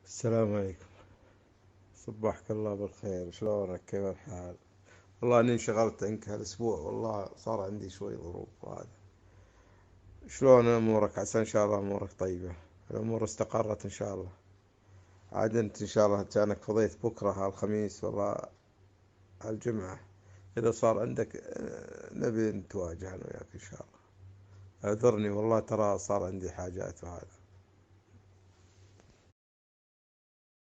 السلام عليكم. صبحك الله بالخير، شلونك؟ كيف الحال؟ والله اني انشغلت عنك هالاسبوع، والله صار عندي شوي ظروف وهذا. شلون امورك؟ عسى ان شاء الله امورك طيبة. الامور استقرت ان شاء الله. عاد انت ان شاء الله كانك فضيت بكرة الخميس والله، الجمعة. اذا صار عندك نبي نتواجه انا وياك ان شاء الله. اعذرني والله، ترى صار عندي حاجات وهذا.